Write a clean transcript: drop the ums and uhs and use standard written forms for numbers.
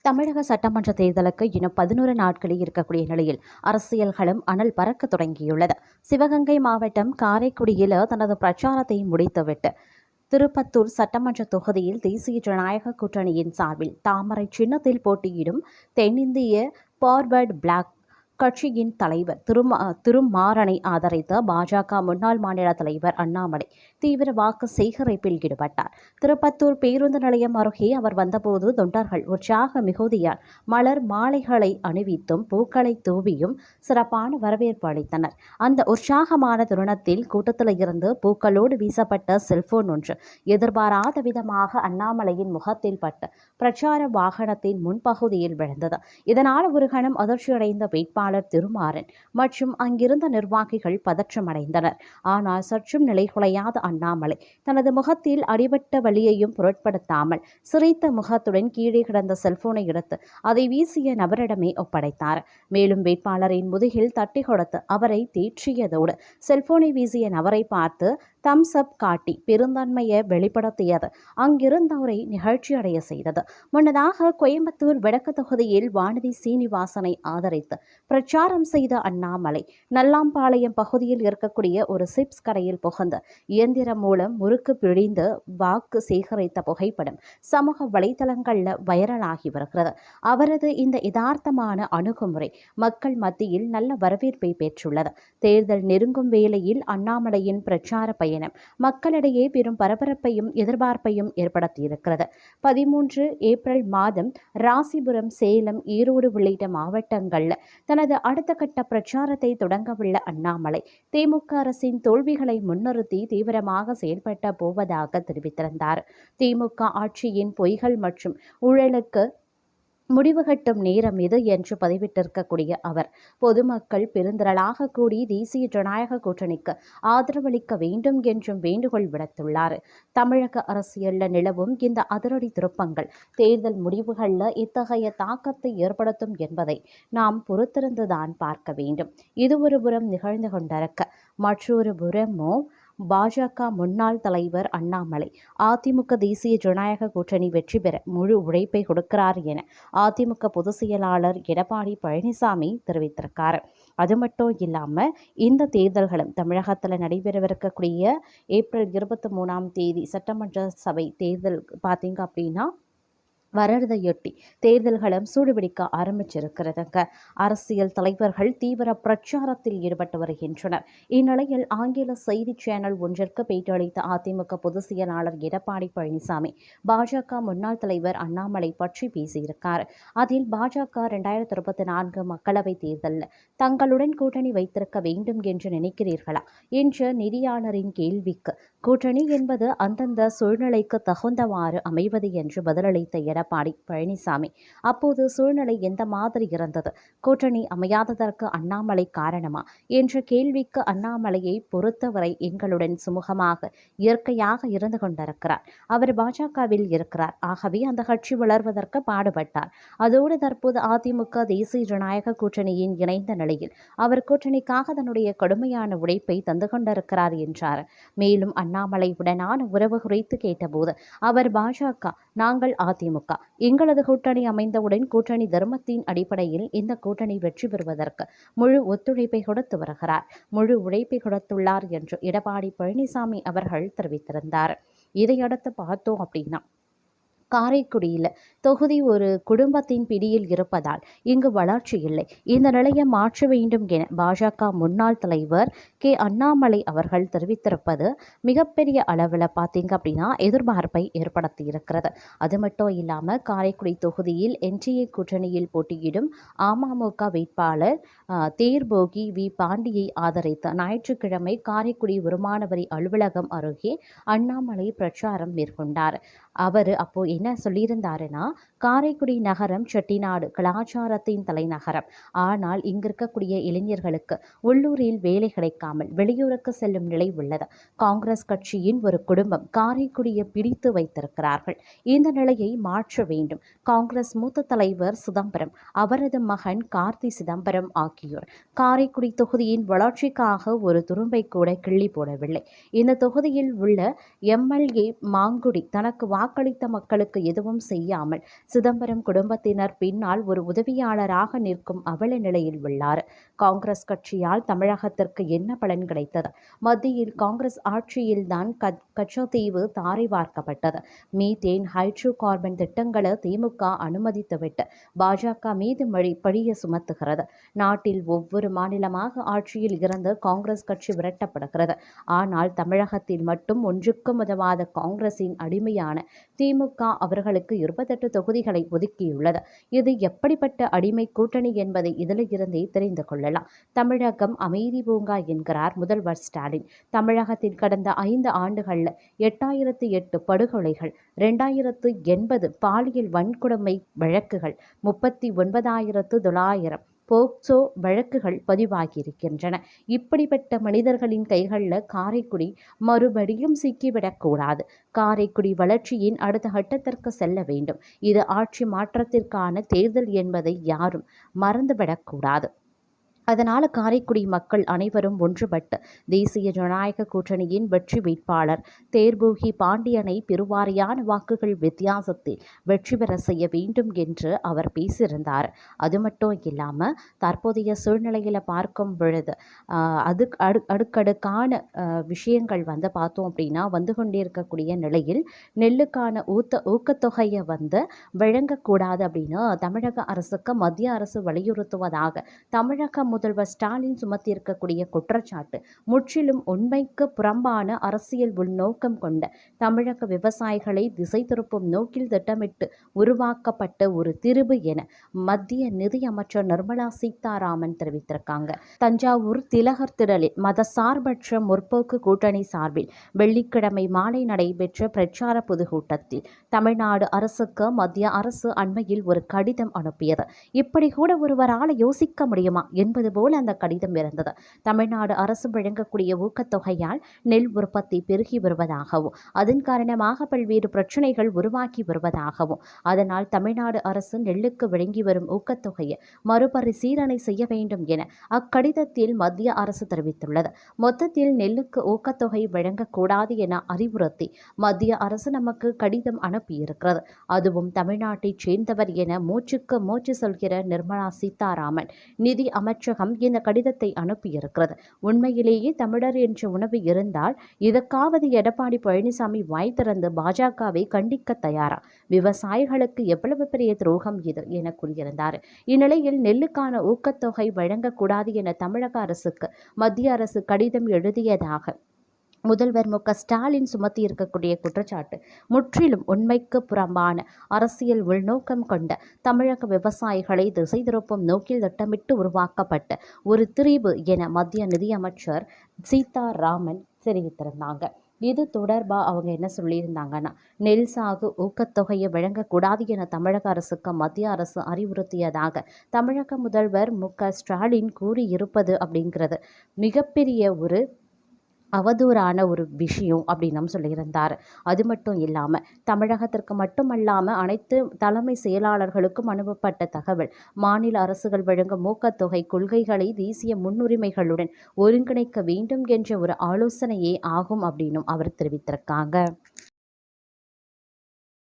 தமிழக சட்டமன்ற தேர்தலுக்கு இன்னும் 11 நாட்களே இருக்கக்கூடிய நிலையில் அரசியல் களம் அனல் பறக்க தொடங்கியுள்ளது. சிவகங்கை மாவட்டம் காரைக்குடியில் தனது பிரச்சாரத்தை முடித்துவிட்டு திருப்பத்தூர் சட்டமன்ற தொகுதியில் தேசிய ஜனநாயக கூட்டணியின் சார்பில் தாமரை சின்னத்தில் போட்டியிடும் தென்னிந்திய பார்வர்டு பிளாக் கட்சியின் தலைவர் திருமாறனை ஆதரித்த பாஜக முன்னாள் மாநில தலைவர் அண்ணாமலை தீவிர வாக்கு சேகரிப்பில் ஈடுபட்டார். திருப்பத்தூர் பேருந்து நிலையம் அருகே அவர் வந்தபோது தொண்டர்கள் உற்சாக மிகுதியால் மலர் மாலைகளை அணிவித்தும் பூக்களை தூவியும் சிறப்பான வரவேற்பு அளித்தனர். அந்த உற்சாகமான தருணத்தில் கூட்டத்தில் இருந்து பூக்களோடு வீசப்பட்ட செல்போன் ஒன்று எதிர்பாராத விதமாக அண்ணாமலையின் முகத்தில் பட்டு பிரச்சார வாகனத்தின் முன்பகுதியில் விழுந்தது. இதனால் ஒரு கணம் அதிர்ச்சியடைந்த வேட்பாளர் திருமாறன் மற்றும் அங்கிருந்த நிர்வாகிகள் பதற்றமடைந்தனர். ஆனால் சற்றும் நிலைகுலையாத அண்ணாமலை தனது முகத்தில் அடிபட்ட வலியையும் பொருட்படுத்தாமல் சிரித்த முகத்துடன் கீழே கிடந்த செல்போனை எடுத்து அதை வீசிய நபரிடமே ஒப்படைத்தார். மேலும் வேட்பாளரின் முதுகில் தட்டி கொடுத்து அவரை தேற்றியதோடு செல்போனை வீசிய நபரை பார்த்து தம்ஸ் அப் காட்டி பெருந்தன்மையை வெளிப்படுத்தியது அங்கிருந்தவரை நிகழ்ச்சியடைய செய்தது. முன்னதாக கோயம்புத்தூர் வடக்கு தொகுதியில் வானதி சீனிவாசனை ஆதரித்து பிரச்சாரம் செய்த அண்ணாமலை நல்லாம்பாளையம் பகுதியில் இருக்கக்கூடிய ஒரு சிப்ஸ் கடையில் புகுந்து இயந்திரம் மூலம் முறுக்கு பிழிந்து வாக்கு சேகரித்த புகைப்படம் சமூக வலைதளங்களில் வைரலாகி வருகிறது. அவரது இந்த யதார்த்தமான அணுகுமுறை மக்கள் மத்தியில் நல்ல வரவேற்பை பெற்றுள்ளது. தேர்தல் நெருங்கும் வேளையில் அண்ணாமலையின் பிரச்சார பயணம் மக்களிடையே பெரும் பரபரப்பையும் எதிர்பார்ப்பையும் ஏற்படுத்தியிருக்கிறது. 13 ஏப்ரல் மாதம் ராசிபுரம், சேலம், ஈரோடு உள்ளிட்ட மாவட்டங்களில் தனது அடுத்த கட்ட பிரச்சாரத்தை தொடங்கவுள்ள அண்ணாமலை திமுக அரசின் தோல்விகளை முன்னிறுத்தி தீவிரமாக செயல்பட போவதாக தெரிவித்திருந்தார். திமுக ஆட்சியின் பொய்கள் மற்றும் ஊழலுக்கு முடிவு கட்டும் நேரம் இது என்று பதிவிட்டிருக்கக்கூடிய அவர் பொதுமக்கள் பெருந்திரளாக கூடி தேசிய ஜனநாயக கூட்டணிக்கு ஆதரவளிக்க வேண்டும் என்றும் வேண்டுகோள் விடுத்துள்ளார். தமிழக அரசியலில் நிலவும் இந்த அதிரடி திருப்பங்கள் தேர்தல் முடிவுகளில் இத்தகைய தாக்கத்தை ஏற்படுத்தும் என்பதை நாம் பொறுத்திருந்துதான் பார்க்க வேண்டும். இது ஒரு புறம் நிகழ்ந்து கொண்டிருக்க மற்றொரு புறமோ பாஜக முன்னாள் தலைவர் அண்ணாமலை அதிமுக தேசிய ஜனநாயக கூட்டணி வெற்றி பெற முழு உழைப்பை கொடுக்கிறார் என அதிமுக பொதுச் செயலாளர் எடப்பாடி பழனிசாமி தெரிவித்திருக்கார். அது மட்டும் இல்லாமல் இந்த தேர்தல்களும் தமிழகத்தில் நடைபெறவிருக்கக்கூடிய ஏப்ரல் 23 சட்டமன்ற சபை தேர்தல் பார்த்தீங்க அப்படின்னா வரதையொட்டி தேர்தல்களும் சூடுபிடிக்க ஆரம்பிச்சிருக்கிறதுங்க. அரசியல் தலைவர்கள் தீவிர பிரச்சாரத்தில் ஈடுபட்டு வருகின்றனர். இந்நிலையில் ஆங்கில செய்தி சேனல் ஒன்றிற்கு பேட்டியளித்த அதிமுக பொதுச் செயலாளர் எடப்பாடி பழனிசாமி பாஜக முன்னாள் தலைவர் அண்ணாமலை பற்றி பேசியிருக்கார். அதில் பாஜக 2024 மக்களவைத் தேர்தலில் தங்களுடன் கூட்டணி வைத்திருக்க வேண்டும் என்று நினைக்கிறீர்களா என்ற நிதியாளரின் கேள்விக்கு கூட்டணி என்பது அந்தந்த சூழ்நிலைக்கு தகுந்தவாறு அமைவது என்று பதிலளித்த எடப்பாடி பழனிசாமி அப்போது சூழ்நிலை எந்த மாதிரி இருந்தது, கூட்டணி அமையாததற்கு அண்ணாமலை காரணமா என்ற கேள்விக்கு அண்ணாமலையை பொறுத்தவரை எங்களுடன் சுமூகமாக இயற்கையாக இருந்து கொண்டிருக்கிறார். அவர் பாஜகவில் இருக்கிறார். ஆகவே அந்த கட்சி வளர்வதற்கு பாடுபட்டார். அதோடு தற்போது அதிமுக தேசிய ஜனநாயக கூட்டணியின் இணைந்த நிலையில் அவர் கூட்டணிக்காக தன்னுடைய கடுமையான உழைப்பை தந்து கொண்டிருக்கிறார் என்றார். மேலும் அண்ணாமலையுடனான உறவு குறித்து கேட்டபோது அவர் பாஜக, நாங்கள் அதிமுக, எங்களது கூட்டணி அமைந்தவுடன் கூட்டணி தர்மத்தின் அடிப்படையில் இந்த கூட்டணி வெற்றி பெறுவதற்கு முழு ஒத்துழைப்பை கொடுத்து வருகிறார், முழு உழைப்பை கொடுத்துள்ளார் என்று எடப்பாடி பழனிசாமி அவர்கள் தெரிவித்திருந்தார். இதையடுத்து பார்த்தோம் அப்படின்னா காரைக்குடியில் தொகுதி ஒரு குடும்பத்தின் பிடியில் இருப்பதால் இங்கு வளர்ச்சி இல்லை. இந்த நிலையை மாற்ற வேண்டும் என பாஜக முன்னாள் தலைவர் அண்ணாமலை அவர்கள் தெரிவித்திருப்பது மிகப்பெரிய அளவில் பார்த்தீங்க அப்படின்னா எதிர்பார்ப்பை ஏற்படுத்தி இருக்கிறது. அது மட்டும் இல்லாமல் காரைக்குடி தொகுதியில் என்டிஏ கூட்டணியில் போட்டியிடும் அமமுக வேட்பாளர் தேர்போகி வி பாண்டியை ஆதரித்த ஞாயிற்றுக்கிழமை காரைக்குடி வருமான வரி அலுவலகம் அருகே அண்ணாமலை பிரச்சாரம் மேற்கொண்டார். அவர் அப்போ என்ன சொல்லியிருந்தாருன்னா, காரைக்குடி நகரம் செட்டிநாடு கலாச்சாரத்தின் தலைநகரம். ஆனால் இங்கு இருக்கக்கூடிய இளைஞர்களுக்கு உள்ளூரில் வேலை கிடைக்காமல் வெளியூருக்கு செல்லும் நிலை உள்ளது. காங்கிரஸ் கட்சியின் ஒரு குடும்பம் காரைக்குடியை பிடித்து வைத்திருக்கிறார்கள். இந்த நிலையை மாற்ற வேண்டும். காங்கிரஸ் மூத்த தலைவர் சிதம்பரம், அவரது மகன் கார்த்தி சிதம்பரம் ஆகியோர் காரைக்குடி தொகுதியின் வளர்ச்சிக்காக ஒரு துரும்பை கூட கிள்ளி போடவில்லை. இந்த தொகுதியில் உள்ள எம்எல்ஏ மாங்குடி தனக்கு வாக்கு வாக்களித்த மக்களுக்கு எதுவும் செய்யாமல் சிதம்பரம் குடும்பத்தினர் பின்னால் ஒரு உதவியாளராக நிற்கும் அவல நிலையில் உள்ளார். காங்கிரஸ் கட்சியால் தமிழகத்திற்கு என்ன பலன் கிடைத்தது? மத்தியில் காங்கிரஸ் ஆட்சியில்தான் கச்சத்தீவு தாரை வார்க்கப்பட்டது. மீத்தேன், ஹைட்ரோ கார்பன் திட்டங்களை திமுக அனுமதித்துவிட்டு பாஜக மீது பழிய சுமத்துகிறது. நாட்டில் ஒவ்வொரு மாநிலமாக ஆட்சியில் இருந்து காங்கிரஸ் கட்சி விரட்டப்படுகிறது. ஆனால் தமிழகத்தில் மட்டும் ஒன்றுக்கும் உதவாத காங்கிரசின் அடிமையான திமுக அவர்களுக்கு 28 தொகுதிகளை ஒதுக்கியுள்ளது. இது எப்படிப்பட்ட அடிமை கூட்டணி என்பதை இதில் இருந்தே தெரிந்து கொள்ளலாம். தமிழகம் அமைதி பூங்கா என்கிறார் முதல்வர் ஸ்டாலின். தமிழகத்தில் கடந்த 5 ஆண்டுகளில் 8008 படுகொலைகள், 2080 பாலியல் வன்கொடுமை வழக்குகள், 39,900 போக்சோ வழக்குகள் பதிவாகியிருக்கின்றன. இப்படிப்பட்ட மனிதர்களின் கைகளில் காரைக்குடி மறுபடியும் சிக்கிவிடக்கூடாது. காரைக்குடி வளர்ச்சியின் அடுத்த கட்டத்திற்கு செல்ல வேண்டும். இது ஆட்சி மாற்றத்திற்கான தேர்தல் என்பதை யாரும் மறந்துவிடக்கூடாது. அதனால் காரைக்குடி மக்கள் அனைவரும் ஒன்றுபட்டு தேசிய ஜனநாயக கூட்டணியின் வெற்றி வேட்பாளர் தேர்பூகி பாண்டியனை பெருவாரியான வாக்குகள் வித்தியாசத்தில் வெற்றி பெற செய்ய வேண்டும் என்று அவர் பேசியிருந்தார். அது மட்டும் இல்லாமல் தற்போதைய சூழ்நிலையில் பார்க்கும் பொழுது அடுக்கடுக்கான விஷயங்கள் பார்த்தோம் அப்படின்னா வந்து கொண்டிருக்கக்கூடிய நிலையில் நெல்லுக்கான ஊக்கத்தொகையை வழங்கக்கூடாது அப்படின்னு தமிழக அரசுக்கு மத்திய அரசு வலியுறுத்துவதாக தமிழக முதல்வர் ஸ்டாலின் சுமத்தியிருக்கக்கூடிய குற்றச்சாட்டு முற்றிலும் உண்மைக்கு புறம்பான அரசியல் உள்நோக்கம் கொண்ட தமிழக விவசாயிகளை திசை திருப்பும் நோக்கில் திட்டமிட்டு உருவாக்கப்பட்ட ஒரு திரிபு என மத்திய நிதியமைச்சர் நிர்மலா சீதாராமன் தெரிவித்திருக்காங்க. தஞ்சாவூர் திலகர் திடலில் மதசார்பற்ற முற்போக்கு கூட்டணி சார்பில் வெள்ளிக்கிழமை மாலை நடைபெற்ற பிரச்சார பொதுக்கூட்டத்தில் தமிழ்நாடு அரசுக்கு மத்திய அரசு அண்மையில் ஒரு கடிதம் அனுப்பியது. இப்படி கூட ஒருவரால் யோசிக்க முடியுமா என்பது போல அந்த கடிதம் இருந்தது. தமிழ்நாடு அரசு வழங்கக்கூடிய ஊக்கத்தொகையால் நெல் உற்பத்தி பெருகி வருவதாகவும் அதன் காரணமாக பல்வேறு பிரச்சனைகள் உருவாக்கி வருவதாகவும் அதனால் தமிழ்நாடு அரசு நெல்லுக்கு வழங்கி வரும் ஊக்கத்தொகையை மறுபரிசீலனை செய்ய வேண்டும் என அக்கடிதத்தில் மத்திய அரசு தெரிவித்துள்ளது. மொத்தத்தில் நெல்லுக்கு ஊக்கத்தொகை வழங்கக்கூடாது என அறிவுறுத்தி மத்திய அரசு நமக்கு கடிதம் அனுப்பியிருக்கிறது. அதுவும் தமிழ்நாட்டைச் சேர்ந்தவர் என மூச்சுக்கு மூச்சு சொல்கிற நிர்மலா சீதாராமன் நிதி அமைச்சகம் இந்த கடிதத்தை அனுப்பியிருக்கிறது. உண்மையிலேயே தமிழர் என்ற உணவு இருந்தால் இதற்காவது எடப்பாடி பழனிசாமி வாய் திறந்து பாஜகவை கண்டிக்க தயாரா? விவசாயிகளுக்கு எவ்வளவு பெரிய துரோகம் இது என கூறியிருந்தார். இந்நிலையில் நெல்லுக்கான ஊக்கத்தொகை வழங்கக்கூடாது என தமிழக அரசுக்கு மத்திய அரசு கடிதம் எழுதியதாக முதல்வர் ஸ்டாலின் சுமத்தி இருக்கக்கூடிய குற்றச்சாட்டு முற்றிலும் உண்மைக்கு புறம்பான அரசியல் உள்நோக்கம் கொண்ட தமிழக விவசாயிகளை திசை திருப்பும் நோக்கில் திட்டமிட்டு உருவாக்கப்பட்ட ஒரு திரிபு என மத்திய நிதியமைச்சர் சீதாராமன் தெரிவித்திருந்தாங்க. இது தொடர்பாக அவங்க என்ன சொல்லியிருந்தாங்கன்னா, நெல் சாகு ஊக்கத்தொகையை வழங்கக்கூடாது என தமிழக அரசுக்கு மத்திய அரசு அறிவுறுத்தியதாக தமிழக முதல்வர் ஸ்டாலின் கூறியிருப்பது அப்படிங்கிறது மிகப்பெரிய ஒரு அவதூறான ஒரு விஷயம் அப்படின்னு சொல்லியிருந்தார். அது மட்டும் இல்லாமல் தமிழகத்திற்கு மட்டுமல்லாமல் அனைத்து தலைமை செயலாளர்களுக்கும் அனுப்பப்பட்ட தகவல் மாநில அரசுகள் வழங்கும் ஊக்கத்தொகை கொள்கைகளை தேசிய முன்னுரிமைகளுடன் ஒருங்கிணைக்க வேண்டும் என்ற ஒரு ஆலோசனையே ஆகும் அப்படின்னும் அவர் தெரிவித்திருக்காங்க.